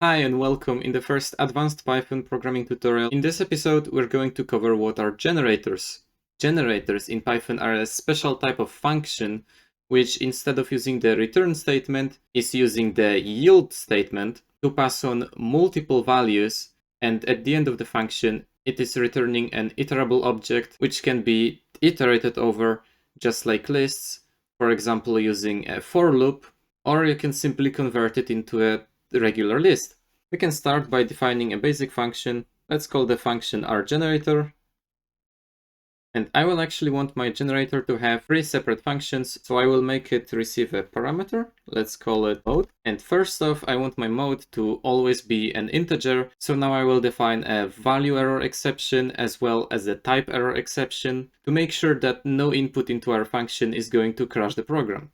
Hi and welcome in the first advanced Python programming tutorial. In this episode, we're going to cover what are generators. Generators in Python are a special type of function which, instead of using the return statement, is using the yield statement to pass on multiple values, and at the end of the function, it is returning an iterable object which can be iterated over just like lists, for example using a for loop, or you can simply convert it into a regular list. We can start by defining a basic function. Let's call the function rGenerator. And I will actually want my generator to have three separate functions, so I will make it receive a parameter. Let's call it mode. And first off, I want my mode to always be an integer. So now I will define a value error exception as well as a type error exception to make sure that no input into our function is going to crash the program.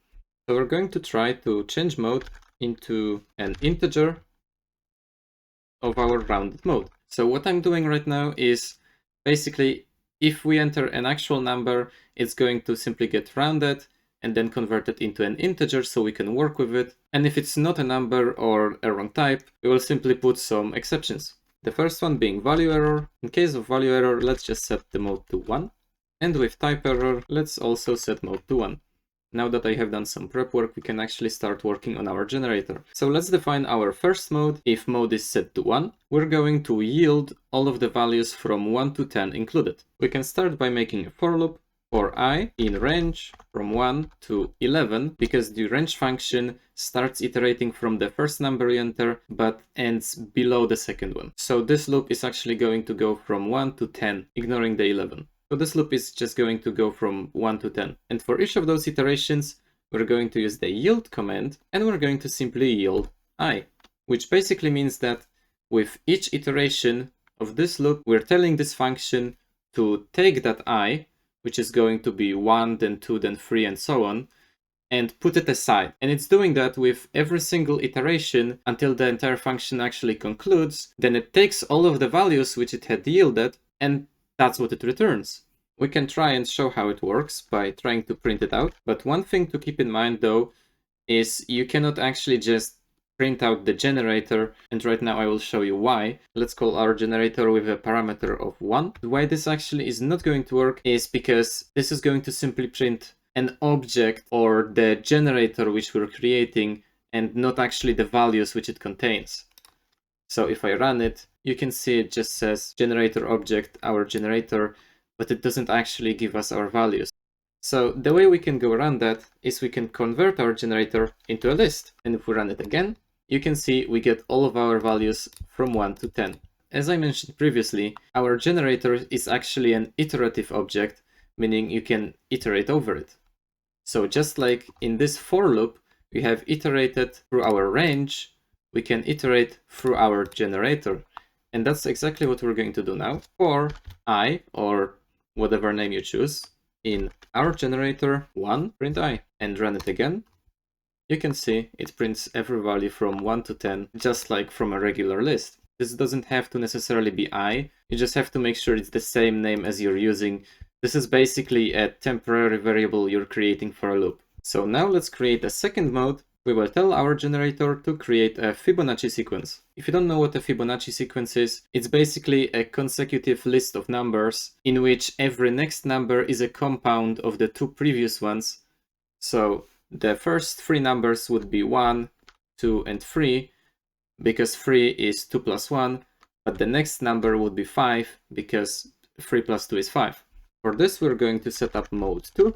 So we're going to try to change mode into an integer of our rounded mode. So what I'm doing right now is basically if we enter an actual number, it's going to simply get rounded and then converted into an integer so we can work with it. And if it's not a number or a wrong type, we will simply put some exceptions. The first one being value error. In case of value error, let's just set the mode to 1. And with type error, let's also set mode to 1. Now that I have done some prep work, we can actually start working on our generator. So let's define our first mode. If mode is set to 1, we're going to yield all of the values from 1 to 10 included. We can start by making a for loop for I in range from 1 to 11, because the range function starts iterating from the first number you enter, but ends below the second one. So this loop is actually going to go from 1 to 10, ignoring the 11. So this loop is just going to go from 1 to 10. And for each of those iterations, we're going to use the yield command, and we're going to simply yield I, which basically means that with each iteration of this loop, we're telling this function to take that I, which is going to be 1, then 2, then 3, and so on, and put it aside. And it's doing that with every single iteration until the entire function actually concludes. Then it takes all of the values which it had yielded, and that's what it returns. We can try and show how it works by trying to print it out. But one thing to keep in mind though is you cannot actually just print out the generator, and right now I will show you why. Let's call our generator with a parameter of 1. Why this actually is not going to work is because this is going to simply print an object or the generator which we're creating and not actually the values which it contains. So if I run it, you can see it just says generator object, our generator, but it doesn't actually give us our values. So the way we can go around that is we can convert our generator into a list. And if we run it again, you can see we get all of our values from 1 to 10. As I mentioned previously, our generator is actually an iterative object, meaning you can iterate over it. So just like in this for loop, we have iterated through our range, we can iterate through our generator. And that's exactly what we're going to do now. For I, or whatever name you choose, in our generator 1, print I, and run it again. You can see it prints every value from 1 to 10, just like from a regular list. This doesn't have to necessarily be I, you just have to make sure it's the same name as you're using. This is basically a temporary variable you're creating for a loop. So now let's create a second mode. We will tell our generator to create a Fibonacci sequence. If you don't know what a Fibonacci sequence is, it's basically a consecutive list of numbers in which every next number is a compound of the two previous ones. So the first three numbers would be 1, 2, and 3, because 3 is 2 plus 1, but the next number would be 5, because 3 plus 2 is 5. For this, we're going to set up mode 2.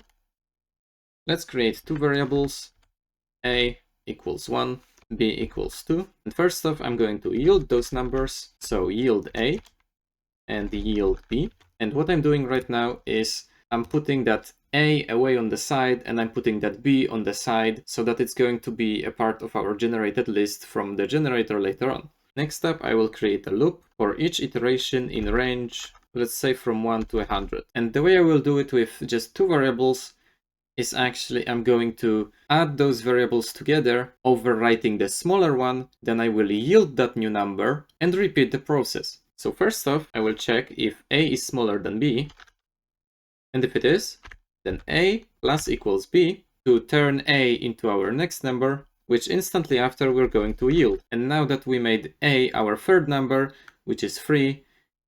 Let's create two variables. A equals 1, B equals 2. And first off, I'm going to yield those numbers. So yield A and yield B. And what I'm doing right now is I'm putting that A away on the side and I'm putting that B on the side so that it's going to be a part of our generated list from the generator later on. Next up, I will create a loop for each iteration in range, let's say from 1 to 100. And the way I will do it with just two variables is actually I'm going to add those variables together, overwriting the smaller one, then I will yield that new number and repeat the process. So first off, I will check if A is smaller than B, and if it is, then A plus equals B. To turn A into our next number, which instantly after we're going to yield. And now that we made a our third number, which is 3,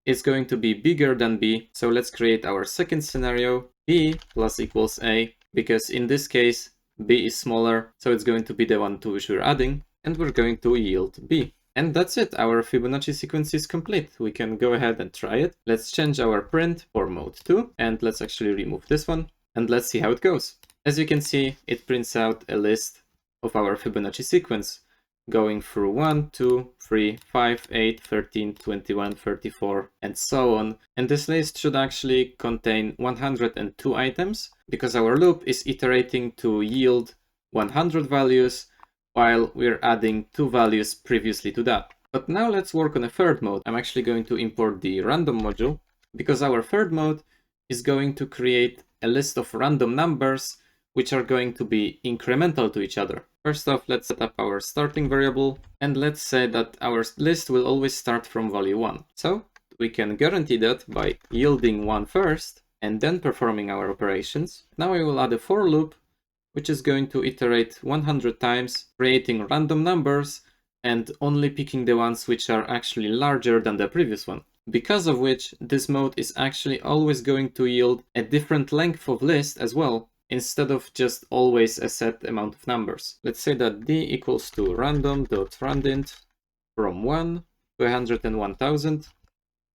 is going to be bigger than b. So let's create our second scenario, b plus equals a, because in this case, b is smaller, so it's going to be the one to which we're adding, and we're going to yield b. And that's it, our Fibonacci sequence is complete. We can go ahead and try it. Let's change our print for mode 2, and let's actually remove this one, and let's see how it goes. As you can see, it prints out a list of our Fibonacci sequence, going through 1, 2, 3, 5, 8, 13, 21, 34, and so on. And this list should actually contain 102 items, because our loop is iterating to yield 100 values, while we're adding 2 values previously to that. But now let's work on a third mode. I'm actually going to import the random module, because our third mode is going to create a list of random numbers which are going to be incremental to each other. First off, let's set up our starting variable, and let's say that our list will always start from value 1. So we can guarantee that by yielding 1 first, and then performing our operations. Now I will add a for loop, which is going to iterate 100 times, creating random numbers, and only picking the ones which are actually larger than the previous one. Because of which, this mode is actually always going to yield a different length of list as well, instead of just always a set amount of numbers. Let's say that d equals to random.randint from 1 to 101,000,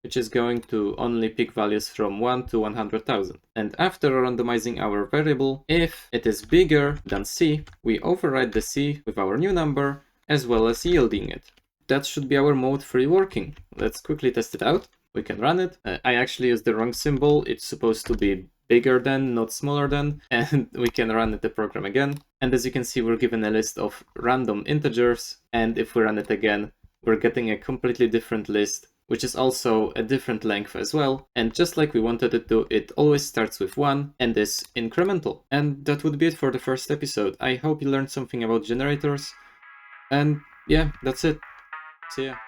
which is going to only pick values from 1 to 100,000. And after randomizing our variable, if it is bigger than c, we override the c with our new number, as well as yielding it. That should be our mode 3 working. Let's quickly test it out. We can run it. I actually used the wrong symbol. It's supposed to be bigger than, not smaller than, and we can run the program again. And as you can see, we're given a list of random integers, and if we run it again, we're getting a completely different list, which is also a different length as well. And just like we wanted it to, it always starts with 1 and is incremental. And that would be it for the first episode. I hope you learned something about generators. And yeah, that's it. See ya.